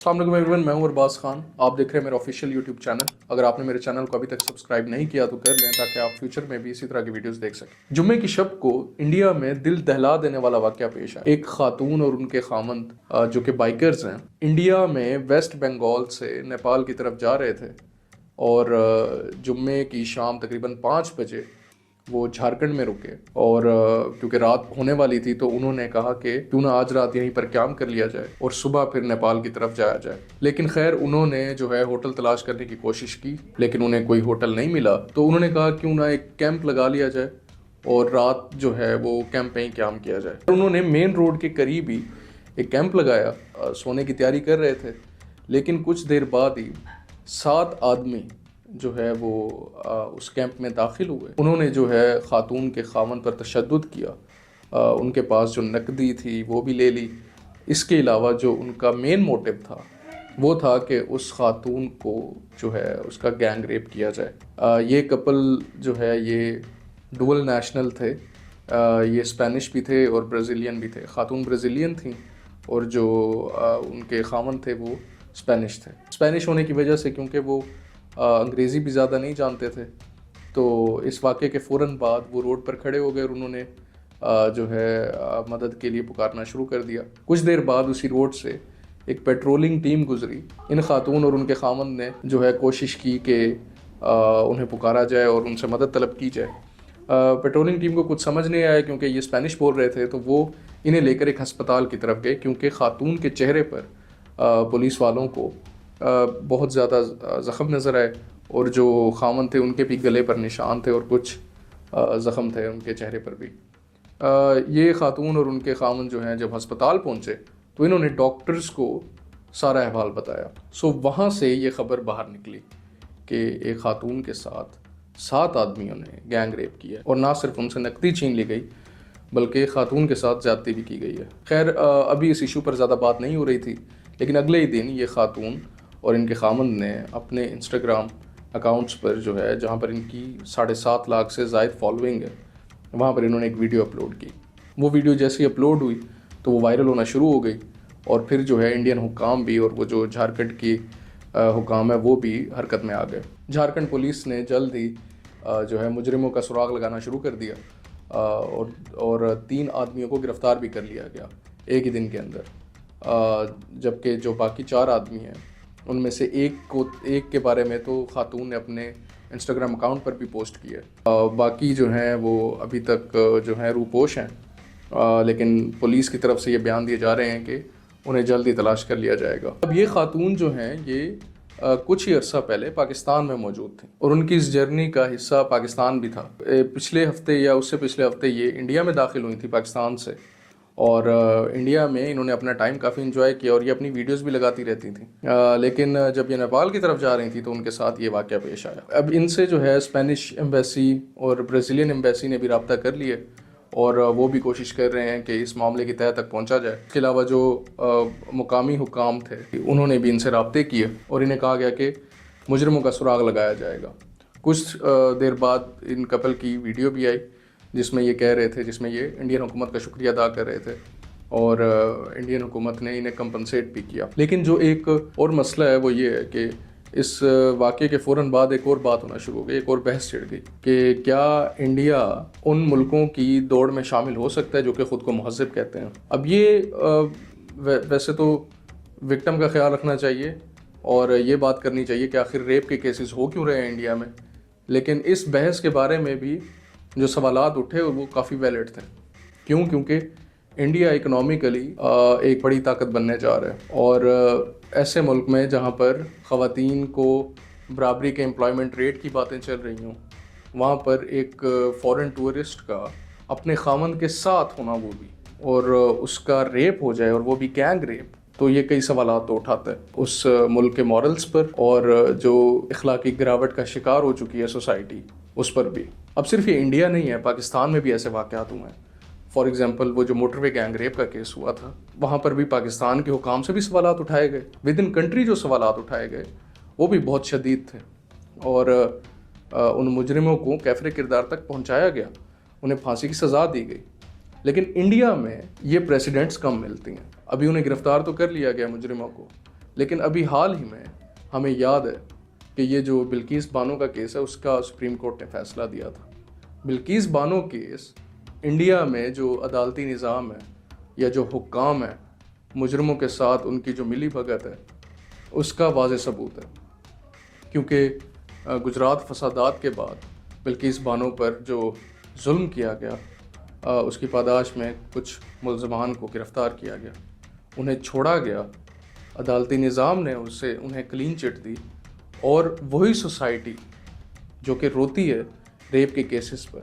अस्सलाम वालेकुम एवरीवन, मैं हूं अरबाज खान। आप देख रहे हैं मेरा ऑफिशियल यूट्यूब चैनल। अगर आपने मेरे चैनल को अभी तक सब्सक्राइब नहीं किया तो कर लें ताकि आप फ्यूचर में भी इसी तरह की वीडियोस देख सकें। जुम्मे की शब को इंडिया में दिल दहला देने वाला वाकया पेश आया। एक खातून और उनके खामंद जो कि बाइकर्स हैं, इंडिया में वेस्ट बंगाल से नेपाल की तरफ जा रहे थे और जुम्मे की शाम तकरीबन 5 बजे वो झारखंड में रुके और क्योंकि रात होने वाली थी तो उन्होंने कहा कि क्यों ना आज रात यहीं पर क्याम कर लिया जाए और सुबह फिर नेपाल की तरफ जाया जाए। लेकिन खैर उन्होंने जो है होटल तलाश करने की कोशिश की, लेकिन उन्हें कोई होटल नहीं मिला। तो उन्होंने कहा क्यों ना एक कैंप लगा लिया जाए और रात जो है वो कैंप में ही क्याम किया जाए। उन्होंने मेन रोड के करीब ही एक कैंप लगाया, सोने की तैयारी कर रहे थे। लेकिन कुछ देर बाद ही 7 आदमी जो है वो उस कैंप में दाखिल हुए। उन्होंने जो है ख़ातून के खामन पर तशद्दुद किया, उनके पास जो नकदी थी वो भी ले ली। इसके अलावा जो उनका मेन मोटिव था वो था कि उस ख़ातून को जो है उसका गैंग रेप किया जाए। ये कपल जो है ये डुअल नेशनल थे, ये स्पेनिश भी थे और ब्राज़ीलियन भी थे। ख़ातून ब्राज़ीलियन थी और जो उनके खामन थे वो स्पेनिश थे। स्पेनिश होने की वजह से क्योंकि वो अंग्रेज़ी भी ज़्यादा नहीं जानते थे, तो इस वाक़े के फ़ौरन बाद वो रोड पर खड़े हो गए और उन्होंने जो है मदद के लिए पुकारना शुरू कर दिया। कुछ देर बाद उसी रोड से एक पेट्रोलिंग टीम गुजरी। इन खातून और उनके खामन ने जो है कोशिश की कि उन्हें पुकारा जाए और उनसे मदद तलब की जाए। पेट्रोलिंग टीम को कुछ समझ नहीं आया क्योंकि ये स्पेनिश बोल रहे थे, तो वो इन्हें लेकर एक हस्पताल की तरफ गए क्योंकि ख़ातून के चेहरे पर पुलिस वालों को बहुत ज़्यादा ज़ख़म नज़र आए और जो खामन थे उनके भी गले पर निशान थे और कुछ ज़ख़म थे उनके चेहरे पर भी। ये खातून और उनके खामन जो हैं जब हस्पताल पहुँचे तो इन्होंने डॉक्टर्स को सारा अहवाल बताया। सो वहाँ से ये ख़बर बाहर निकली कि एक खातून के साथ 7 आदमियों ने गैंग रेप किया और ना सिर्फ उनसे नकदी छीन ली गई बल्कि खातून के साथ ज़्यादती भी की गई है। खैर अभी इस इशू पर ज़्यादा बात नहीं हो रही थी, लेकिन अगले ही दिन ये खातून और इनके खामंद ने अपने इंस्टाग्राम अकाउंट्स पर जो है जहाँ पर इनकी 7.5 लाख से ज़ायद फॉलोइंग है, वहाँ पर इन्होंने एक वीडियो अपलोड की। वो वीडियो जैसे ही अपलोड हुई तो वो वायरल होना शुरू हो गई और फिर जो है इंडियन हुकाम भी और वो जो झारखंड की हुकाम है वो भी हरकत में आ गए। झारखंड पुलिस ने जल्द ही जो है मुजरिमों का सुराग लगाना शुरू कर दिया और 3 आदमियों को गिरफ़्तार भी कर लिया गया एक ही दिन के अंदर। जबकि जो बाकी 4 आदमी हैं उनमें से एक के बारे में तो खातून ने अपने इंस्टाग्राम अकाउंट पर भी पोस्ट किया। बाकी जो हैं वो अभी तक जो हैं रूपोश हैं, लेकिन पुलिस की तरफ से ये बयान दिए जा रहे हैं कि उन्हें जल्द ही तलाश कर लिया जाएगा। अब ये खातून जो हैं ये कुछ ही अर्सा पहले पाकिस्तान में मौजूद थी और उनकी इस जर्नी का हिस्सा पाकिस्तान भी था। पिछले हफ्ते या उससे पिछले हफ्ते ये इंडिया में दाखिल हुई थी पाकिस्तान से और इंडिया में इन्होंने अपना टाइम काफ़ी इन्जॉय किया और ये अपनी वीडियोस भी लगाती रहती थी। लेकिन जब ये नेपाल की तरफ जा रही थी तो उनके साथ ये वाक़या पेश आया। अब इनसे जो है स्पेनिश एम्बेसी और ब्राज़ीलियन एम्बेसी ने भी रब्ता कर लिए और वो भी कोशिश कर रहे हैं कि इस मामले की तह तक पहुंचा जाए। इसके अलावा जो मुकामी हुकाम थे उन्होंने भी इनसे रब्ते किए और इन्हें कहा गया कि मुजरिमों का सुराग लगाया जाएगा। कुछ देर बाद इन कपल की वीडियो भी आई जिसमें ये कह रहे थे, जिसमें ये इंडियन हुकूमत का शुक्रिया अदा कर रहे थे और इंडियन हुकूमत ने इन्हें कंपनसेट भी किया। लेकिन जो एक और मसला है वो ये है कि इस वाक़े के फ़ौरन बाद एक और बात होना शुरू हो गई, एक और बहस छिड़ गई कि क्या इंडिया उन मुल्कों की दौड़ में शामिल हो सकता है जो कि ख़ुद को महज़्ज़ब कहते हैं। अब ये वैसे तो विक्टिम का ख्याल रखना चाहिए और ये बात करनी चाहिए कि आखिर रेप के केसेस हो क्यों रहे हैं इंडिया में, लेकिन इस बहस के बारे में भी जो सवालात उठे वो काफ़ी वैलिड थे। क्योंकि इंडिया इकनॉमिकली एक बड़ी ताकत बनने जा रहा है और ऐसे मुल्क में जहाँ पर ख़वातीन को बराबरी के एम्प्लॉयमेंट रेट की बातें चल रही हों, वहाँ पर एक फ़ॉरेन टूरिस्ट का अपने खामन के साथ होना वो भी और उसका रेप हो जाए और वो भी गैंग रेप, तो ये कई सवालात तो उठाता है उस मुल्क के मॉरल्स पर और जो इखलाकी गिरावट का शिकार हो चुकी है सोसाइटी उस पर भी। अब सिर्फ ये इंडिया नहीं है, पाकिस्तान में भी ऐसे वाक़यात हुए हैं। फॉर एग्ज़ाम्पल वो जो मोटरवे गैंग रेप का केस हुआ था वहाँ पर भी पाकिस्तान के हुकाम से भी सवालात उठाए गए। विद इन कंट्री जो सवालात उठाए गए वो भी बहुत शदीद थे और उन मुजरिमों को कैफरे किरदार तक पहुँचाया गया, उन्हें फांसी की सज़ा दी गई। लेकिन इंडिया में ये प्रेसिडेंट्स कम मिलती हैं। अभी उन्हें गिरफ़्तार तो कर लिया गया मुजरिमों को, لیکن ابھی حال ہی میں ہمیں یاد ہے کہ یہ جو بلقیس بانو کا کیس ہے اس کا سپریم کورٹ نے فیصلہ دیا تھا. بلقیس بانو کیس انڈیا میں جو عدالتی نظام ہے یا جو حکام ہیں مجرموں کے ساتھ ان کی جو ملی بھگت ہے اس کا واضح ثبوت ہے. کیونکہ گجرات فسادات کے بعد بلقیس بانو پر جو ظلم کیا گیا اس کی پاداش میں کچھ ملزمان کو گرفتار کیا گیا, انہیں چھوڑا گیا, عدالتی نظام نے انہیں کلین چٹ دی, اور وہی سوسائٹی جو کہ روتی ہے ریپ کے کیسز پر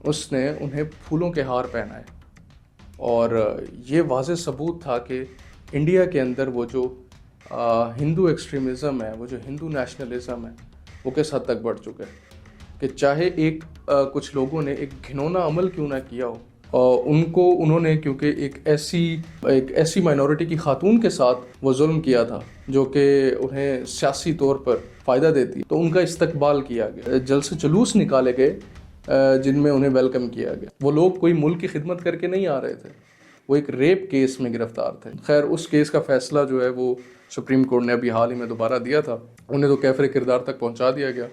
اس نے انہیں پھولوں کے ہار پہنائے. اور یہ واضح ثبوت تھا کہ انڈیا کے اندر وہ جو ہندو ایکسٹریمزم ہے, وہ جو ہندو نیشنلزم ہے, وہ کس حد تک بڑھ چکا ہے کہ چاہے کچھ لوگوں نے ایک گھنونا عمل کیوں نہ کیا ہو, انہوں نے کیونکہ ایک ایسی مائنورٹی کی خاتون کے ساتھ وہ ظلم کیا تھا جو کہ انہیں سیاسی طور پر فائدہ دیتی, تو ان کا استقبال کیا گیا, جلسے جلوس نکالے گئے جن میں انہیں ویلکم کیا گیا. وہ لوگ کوئی ملک کی خدمت کر کے نہیں آ رہے تھے, وہ ایک ریپ کیس میں گرفتار تھے. خیر اس کیس کا فیصلہ جو ہے وہ سپریم کورٹ نے ابھی حال ہی میں دوبارہ دیا تھا, انہیں تو کیفر کردار تک پہنچا دیا گیا.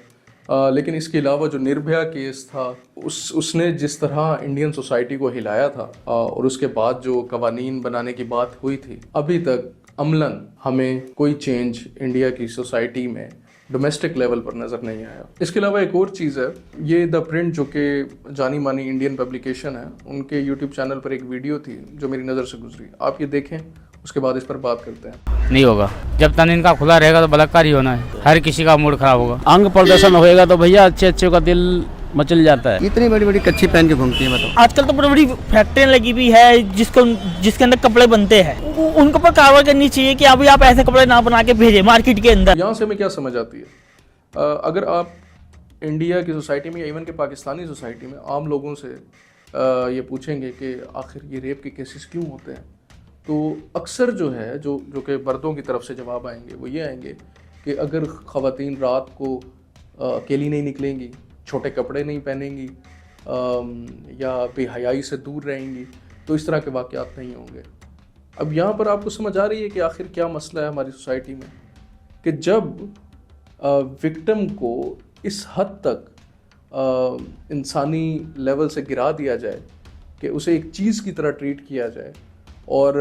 لیکن اس کے علاوہ جو نربھیا کیس تھا اس نے جس طرح انڈین سوسائٹی کو ہلایا تھا, اور اس کے بعد جو قوانین بنانے کی بات ہوئی تھی, ابھی تک عملاً ہمیں کوئی چینج انڈیا کی سوسائٹی میں ڈومیسٹک لیول پر نظر نہیں آیا. اس کے علاوہ ایک اور چیز ہے, یہ دا پرنٹ جو کہ جانی مانی انڈین پبلیکیشن ہے, ان کے یوٹیوب چینل پر ایک ویڈیو تھی جو میری نظر سے گزری, آپ یہ دیکھیں, اس کے بعد اس پر بات کرتے ہیں. نہیں ہوگا, جب تک ان کا کھلا رہے گا تو بلاکار ہی ہونا ہے, ہر کسی کا موڈ خراب ہوگا. انگ پردرشن ہوئے گا تو بھیا اچھے کا دل مچل جاتا ہے. اتنی بڑی بڑی کچھی پہن کے گھومتی ہیں, بتاؤ. آج کل تو بڑی بڑی فیکٹریاں لگی ہوئی ہے جس کے اندر کپڑے بنتے ہیں, ان کے اوپر کارروائی کرنی چاہیے کہ ابھی آپ ایسے کپڑے نہ بنا کے بھیجیں مارکیٹ کے اندر. یہاں سے ہمیں کیا سمجھ آتی ہے, اگر آپ انڈیا کی سوسائٹی میں یا ایون کہ پاکستانی سوسائٹی میں عام لوگوں سے یہ پوچھیں گے کہ آخر یہ ریپ کے کیسز کیوں ہوتے ہیں, تو اکثر جو ہے جو کہ مردوں کی طرف سے جواب آئیں گے وہ یہ آئیں گے کہ اگر خواتین رات کو اکیلی نہیں نکلیں گی, چھوٹے کپڑے نہیں پہنیں گی, یا بے حیائی سے دور رہیں گی, تو اس طرح کے واقعات نہیں ہوں گے. اب یہاں پر آپ کو سمجھ آ رہی ہے کہ آخر کیا مسئلہ ہے ہماری سوسائٹی میں, کہ جب وکٹم کو اس حد تک انسانی لیول سے گرا دیا جائے کہ اسے ایک چیز کی طرح ٹریٹ کیا جائے, اور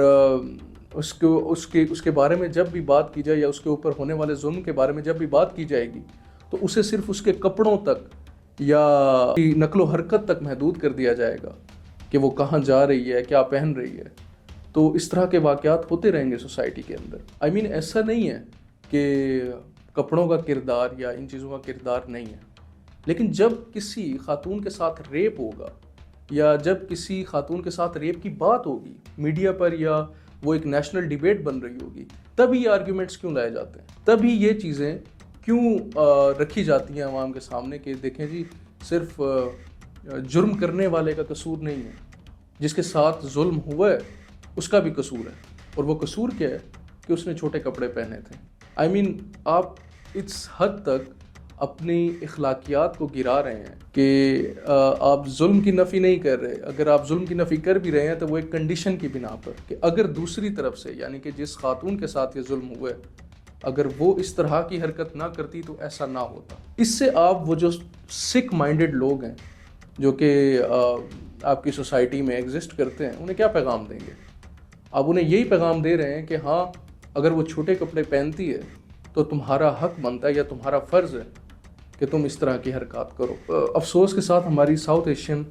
اس کے بارے میں جب بھی بات کی جائے یا اس کے اوپر ہونے والے ظلم کے بارے میں جب بھی بات کی جائے گی تو اسے صرف اس کے کپڑوں تک یا نقل و حرکت تک محدود کر دیا جائے گا کہ وہ کہاں جا رہی ہے, کیا پہن رہی ہے. تو اس طرح کے واقعات ہوتے رہیں گے سوسائٹی کے اندر. ایسا نہیں ہے کہ کپڑوں کا کردار یا ان چیزوں کا کردار نہیں ہے, لیکن جب کسی خاتون کے ساتھ ریپ ہوگا یا جب کسی خاتون کے ساتھ ریپ کی بات ہوگی میڈیا پر, یا وہ ایک نیشنل ڈیبیٹ بن رہی ہوگی, تب یہ آرگیومنٹس کیوں لائے جاتے ہیں, تب ہی یہ چیزیں کیوں رکھی جاتی ہیں عوام کے سامنے کہ دیکھیں جی صرف جرم کرنے والے کا قصور نہیں ہے, جس کے ساتھ ظلم ہوا ہے اس کا بھی قصور ہے. اور وہ قصور کیا ہے کہ اس نے چھوٹے کپڑے پہنے تھے. آپ اس حد تک اپنی اخلاقیات کو گرا رہے ہیں کہ آپ ظلم کی نفی نہیں کر رہے. اگر آپ ظلم کی نفی کر بھی رہے ہیں تو وہ ایک کنڈیشن کی بنا پر کہ اگر دوسری طرف سے یعنی کہ جس خاتون کے ساتھ یہ ظلم ہوا ہے اگر وہ اس طرح کی حرکت نہ کرتی تو ایسا نہ ہوتا. اس سے آپ وہ جو سک مائنڈڈ لوگ ہیں جو کہ آپ کی سوسائٹی میں ایگزسٹ کرتے ہیں انہیں کیا پیغام دیں گے؟ آپ انہیں یہی پیغام دے رہے ہیں کہ ہاں اگر وہ چھوٹے کپڑے پہنتی ہے تو تمہارا حق بنتا ہے یا تمہارا فرض ہے کہ تم اس طرح کی حرکات کرو. افسوس کے ساتھ ہماری ساؤتھ ایشین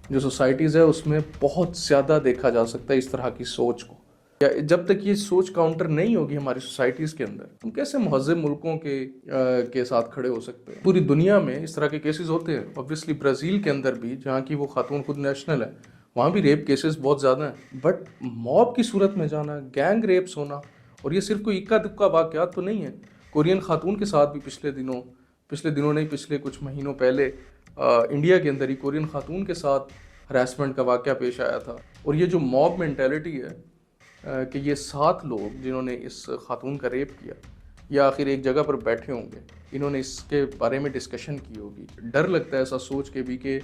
جو سوسائٹیز ہے اس میں بہت زیادہ دیکھا جا سکتا ہے اس طرح کی سوچ کو. جب تک یہ سوچ کاؤنٹر نہیں ہوگی ہماری سوسائٹیز کے اندر, ہم کیسے مہذب ملکوں کے ساتھ کھڑے ہو سکتے ہیں؟ پوری دنیا میں اس طرح کے کیسز ہوتے ہیں. اوبویسلی برازیل کے اندر بھی, جہاں کی وہ خاتون خود نیشنل ہے, وہاں بھی ریپ کیسز بہت زیادہ ہیں. بٹ موب کی صورت میں جانا, گینگ ریپس ہونا, اور یہ صرف کوئی اکا دکا واقعات تو نہیں ہے. کورین خاتون کے ساتھ بھی پچھلے کچھ مہینوں پہلے انڈیا کے اندر ہی کورین خاتون کے ساتھ ہراسمنٹ کا واقعہ پیش آیا تھا. اور یہ جو موب مینٹیلٹی ہے کہ یہ 7 لوگ جنہوں نے اس خاتون کا ریپ کیا یا آخر ایک جگہ پر بیٹھے ہوں گے, انہوں نے اس کے بارے میں ڈسکشن کی ہوگی. ڈر لگتا ہے ایسا سوچ کے بھی کہ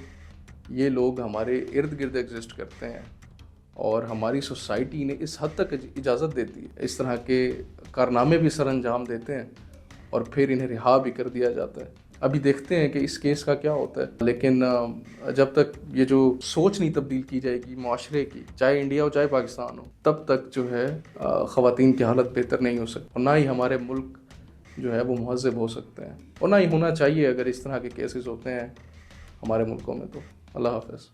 یہ لوگ ہمارے ارد گرد ایگزسٹ کرتے ہیں اور ہماری سوسائٹی نے اس حد تک اجازت دیتی ہے، اس طرح کے کارنامے بھی سر انجام دیتے ہیں اور پھر انہیں رہا بھی کر دیا جاتا ہے۔ ابھی دیکھتے ہیں کہ اس کیس کا کیا ہوتا ہے، لیکن جب تک یہ جو سوچ نہیں تبدیل کی جائے گی معاشرے کی، چاہے انڈیا ہو چاہے پاکستان ہو، تب تک جو ہے خواتین کی حالت بہتر نہیں ہو سکتی، اور نہ ہی ہمارے ملک جو ہے وہ مہذب ہو سکتے ہیں، اور نہ ہی ہونا چاہیے اگر اس طرح کے کیسز ہوتے ہیں ہمارے ملکوں میں۔ تو اللہ حافظ۔